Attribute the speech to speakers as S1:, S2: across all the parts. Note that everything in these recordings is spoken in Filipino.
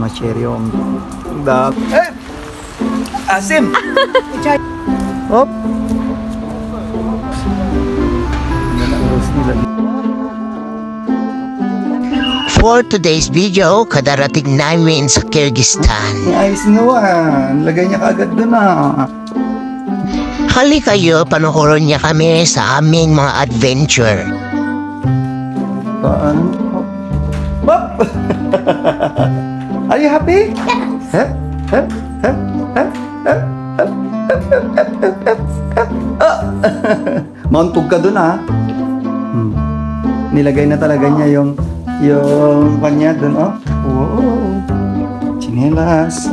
S1: mga cherry yung asim. Hop.
S2: For today's video, kadarating namin sa Kyrgyzstan.
S1: Ayos naman. Lagay niya kaagad doon
S2: Hali kayo, panukuron niya kami sa aming mga adventure.
S1: Hop! Are you happy? Huh? Huh? Huh? Huh? Huh? Mauntog ka doon Nilagay na talaga niya yung kanya doon Chinelas.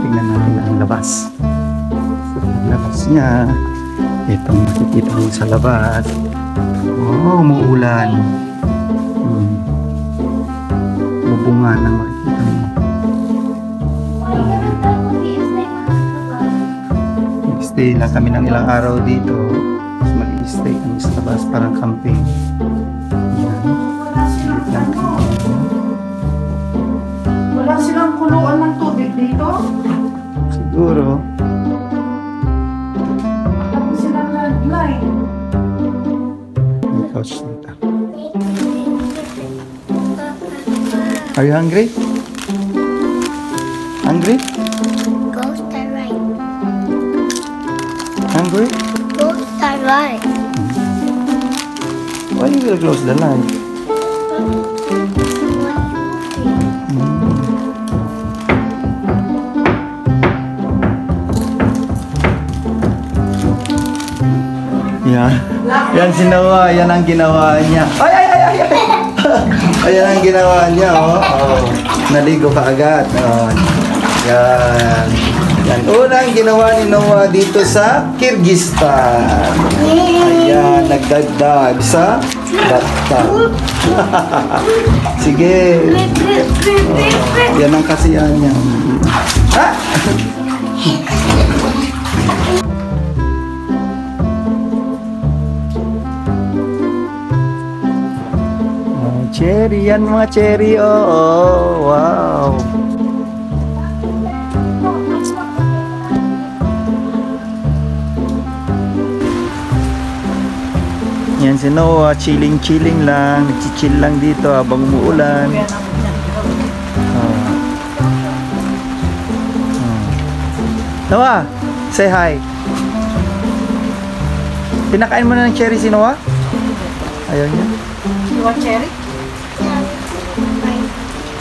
S1: Tingnan natin ang labas. Ang labas niya. Itong makikita mo sa labas. Umuulan. Bubungan ang makikita mo. Stay lang kami ng ilang araw dito. Mag-stay kami sa labas, parang camping.
S3: Wala silang kuluan ng tubig dito?
S1: Siguro.
S3: Tapos silang landline.
S1: May couch dito. Are you hungry? Hungry?
S4: Ghost are right.
S1: Hungry?
S4: Ghost are right.
S1: Why you will close the light? Yan si Noah, yan ang ginawa niya. Ay! Ayan ang ginawa niya, Naligo ka agad. Yan. Yan. Unang ginawa ni Noah dito sa Kyrgyzstan. Ayan, nagdagdag sa bathtub. Sige. Yan ang kasiyahan niya. Cherry, yan mga cherry, wow. Yan si Noah, chilling lang, nagchichill lang dito habang umuulan. Noah, say hi. Pinakain mo na ng cherry si Noah? Ayaw niya.
S3: You want cherry?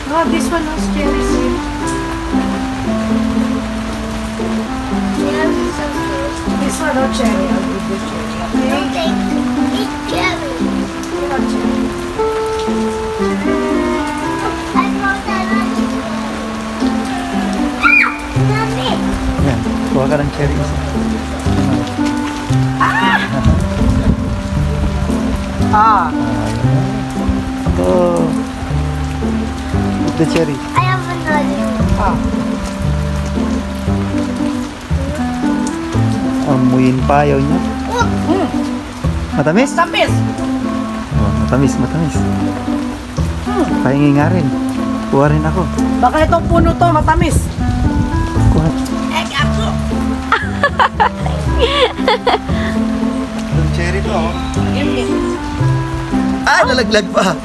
S3: Oh, this one has cherries. This one, no cherry. I'll give you cherry. Okay.
S4: Eat cherry.
S3: You want cherry?
S4: I want that. Mommy.
S1: Yan, kuha ka ng cherry. The cherry.
S4: I have another.
S1: Amuyin pa ayaw niya. Matamis?
S3: Tamis!
S1: Matamis. Pahingi nga rin. Kuha rin ako.
S3: Baka itong puno to, matamis.
S1: Kuha.
S3: Ako!
S1: Yung cherry to, nalaglag pa.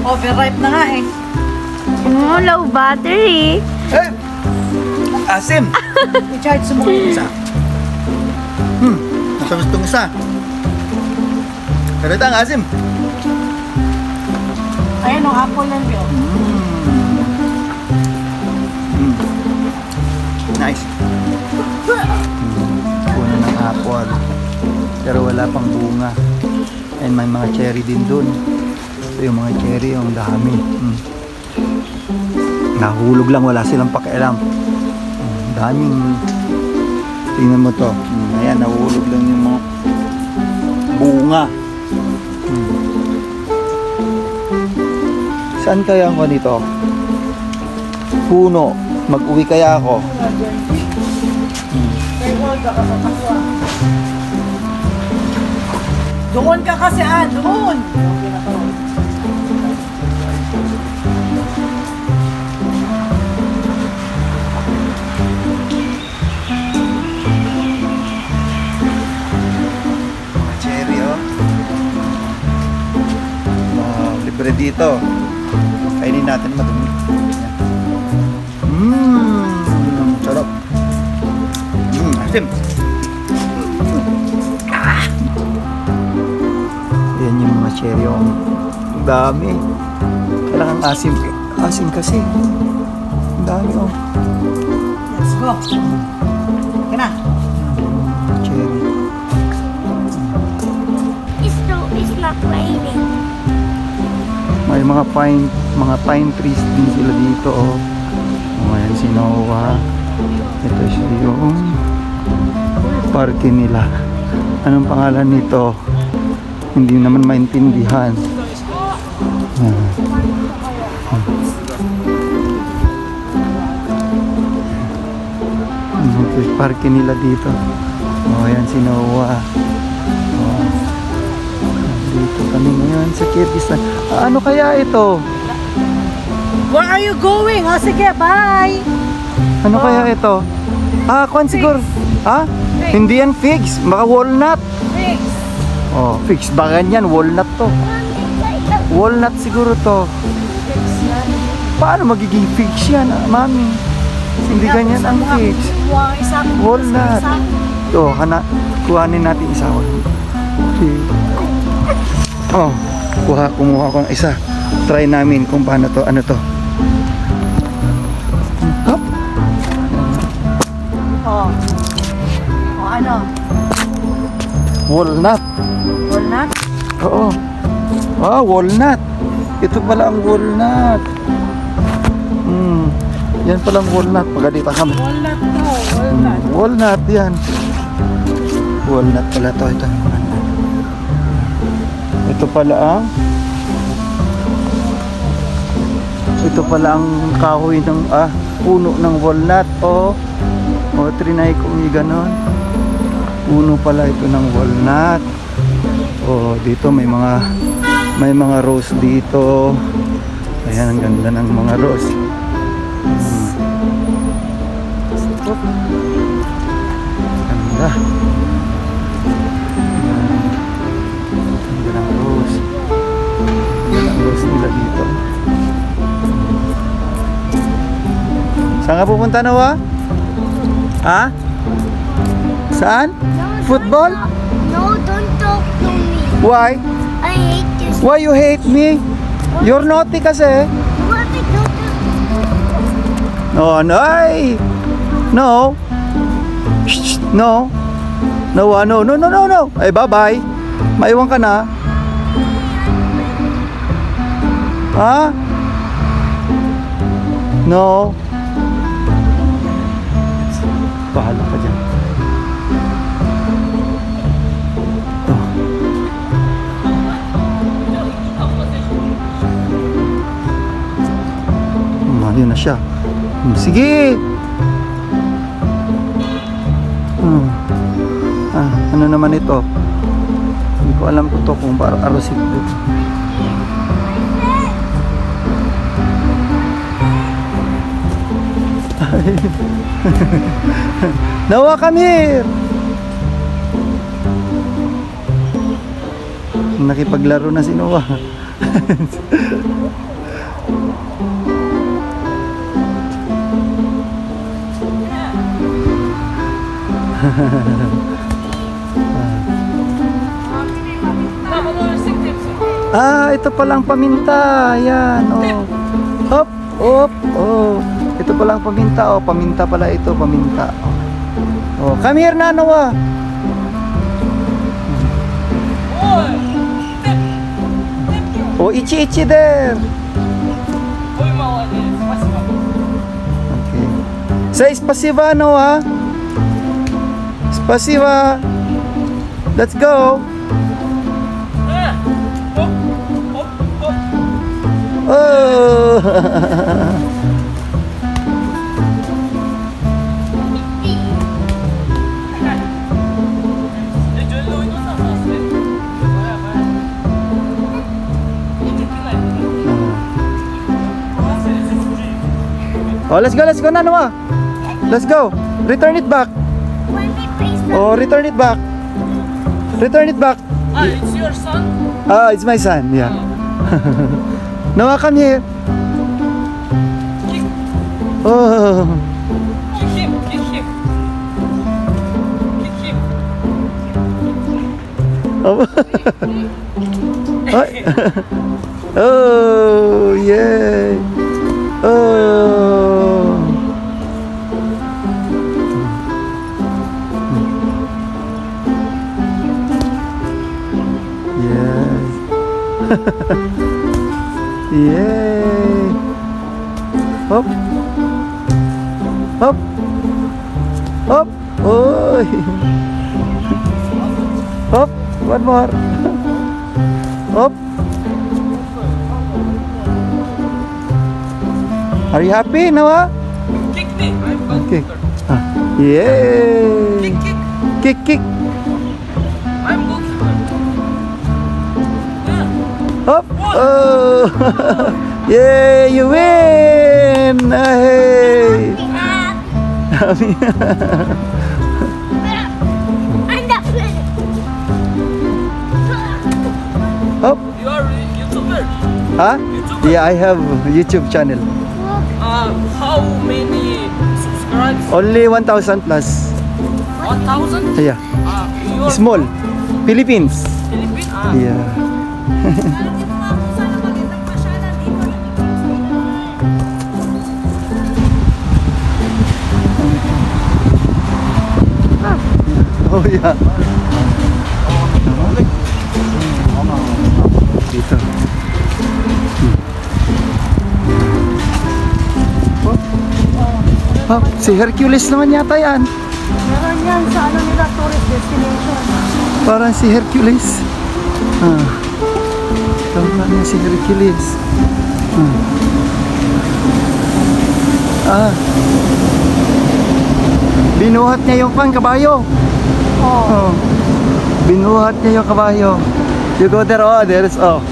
S3: Overripe na nga
S4: Low battery.
S1: Asim!
S3: I-charge mo
S1: Isa. Matamis itong isa. Pero ito ang asim.
S3: Ayan o, apple lang yun.
S1: Nice. Puno ng apple. Pero wala pang bunga. And may mga cherry din dun. Ito yung mga cherry, yung dami. Nahulog lang, wala silang pakialam. Daming. Tingnan mo to. Ayan, nahulog lang yung mga bunga. Saan kaya ako dito? Puno. Mag-uwi kaya ako.
S3: Doon ka kasi doon.
S1: libre dito. Kainin natin madumi. Sarap. Asim. Yan yung mga cherry. Ang dami. Kailangan asim. Asim kasi. Ang dami oh.
S3: Let's go. Kena.
S1: Cherry.
S4: It's not raining.
S1: May mga pine trees din sila dito oh. Ayan si Noah. Ito siya yung parke nila. Anong pangalan nito? Hindi naman maintindihan. Okay, parke nila dito. Oh, ayan si Noah. Oh. Dito kami ngayon sa Kyrgyzstan. Ano kaya ito?
S3: Where are you going? Oh, sige, bye.
S1: Ano kaya ito? Kwan siguro.
S3: Figs.
S1: Hindi yan figs. Baka walnut.
S3: Figs.
S1: Oh, figs. Baka yan. Walnut to. Walnut siguro to.
S3: Figs yan.
S1: Paano magiging figs yan, mami? Hindi ganyan ang figs. Walnut. Oh, kuhanin natin isa. Okay. Oh, kumuha ko ng isa. Try namin kung paano to. Ano to? Hop.
S3: Oh. Oh, ano?
S1: Walnut.
S3: Walnut?
S1: Oo. Walnut. Ito pala ang walnut. Yan palang walnut. Pagkadita kami.
S3: Walnut to. Walnut.
S1: Walnut yan. Walnut pala to. Ito pala ang kahoy ng puno ng walnut. Trinay kong ganon. Puno pala ito ng walnut. Dito may mga rose dito. Ayan, ang ganda ng mga rose. Ganda. Ganda ng rose. Ganda ng rose nila dito. Saan ka pupunta, Noah? Saan? Football?
S4: No, don't talk to me.
S1: Why?
S4: I hate this.
S1: Why you hate me? You're naughty kasi.
S4: What did you do?
S1: No, no, ay! No. Shh, no. Noah, no. Ay, bye-bye. Maiwan ka na. No. Bahala ka dyan. Yun na siya. Sige. Ano naman ito? Hindi ko alam kung ito kung arosit dito. Noah, come here. Nakipaglaro na si Noah. Ito palang paminta. Yan, oh. Hop, hop, oh. Ito palang paminta, oh. Paminta pala ito, paminta. Oh, come here na, Noah. Oh, ichi there. Okay. Say spasiba, Noah. Spasiba. Let's go. Oh. Oh, let's go na, Noah. Let's go. Return it back. Oh, return it back. Return it back.
S5: It's your son?
S1: It's my son, yeah. Noah, come here. Oh.
S5: Kick him, kick him. Kick him.
S1: Oh. Ay. Oh, yay. Oh. Yes. Yay. Hop. Hop. Hop. Oh. Hop. One more. Hop. Are you happy, Noah?
S5: Kick me. I'm
S1: Okay.
S5: goalkeeper.
S1: Yay.
S5: Kick, kick.
S1: Kick, kick.
S5: I'm goalkeeper. Yeah.
S1: Hop. Oh. Yay, you win. Hey.
S4: I'm not ready.
S1: Hop.
S5: You are a YouTuber.
S1: Huh? Yeah, I have YouTube channel.
S5: How many subscribers?
S1: Only 1,000 plus.
S5: 1,000?
S1: Yeah.
S5: You are
S1: Small. Philippines.
S5: Philippine?
S1: Yeah.
S3: Sana magandang pasyalan dito.
S1: Oh yeah. Dito. Oh, si Hercules naman yata yan.
S3: Meron yan sa ano nila, tourist destination.
S1: Parang si Hercules. Ah. Tama niya si Hercules. Ah. Binuhat niya yung kabayo. Oh. Binuhat niya yung kabayo. You go there, oh, there is, oh.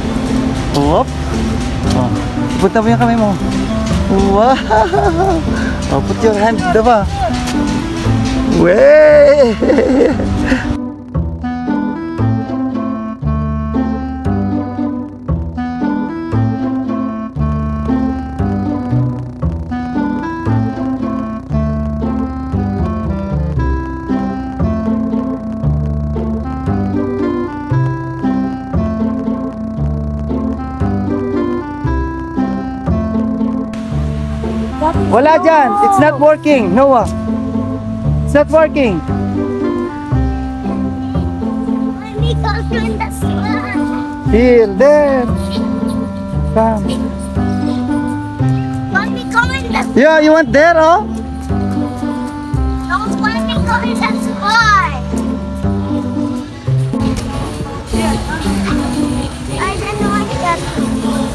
S1: Whoop. Oh. Punta mo yung kamay mo. Wow. Oh, put your hand, diba? Way. Wala dyan. It's not working. Noah. It's not working.
S4: Let me go to the sun.
S1: Here, there. Come.
S4: Let me go in the sun.
S1: Yeah, you want there, oh?
S4: Don't let me go in the sun. I don't like that.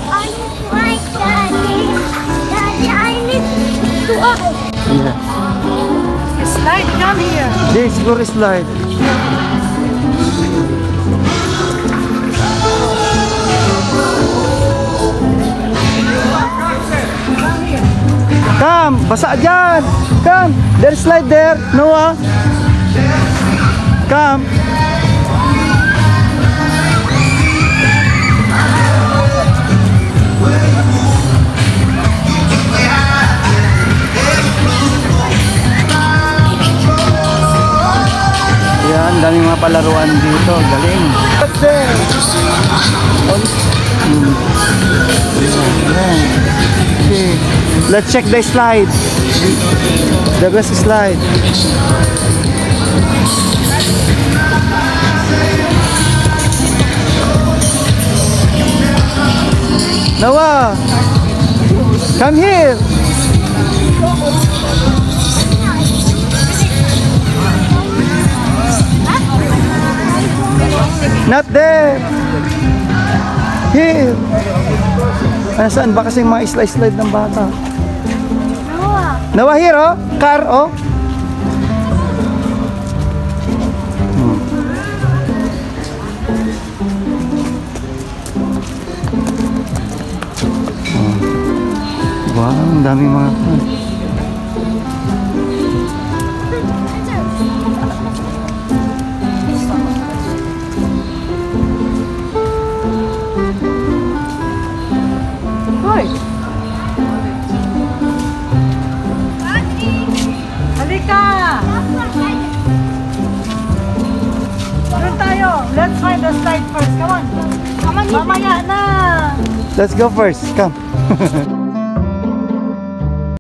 S4: I don't like Daddy. Daddy, I need to go.
S1: Yeah.
S3: Slide, come here.
S1: This go slide. Come, basa dyan. Come, there's slide there. Noah. Come. Yan, daming mga palaruan dito. Galing. What's there? Okay. Let's check the slide. The best slide. Noah, come here. Not there. Here. Nasaan ba kasing mga slide ng bata? Noah here, oh. Car, oh. Wow, ang daming mga
S3: climb the slide first. Come on. Mamaya na.
S1: Let's go first. Come.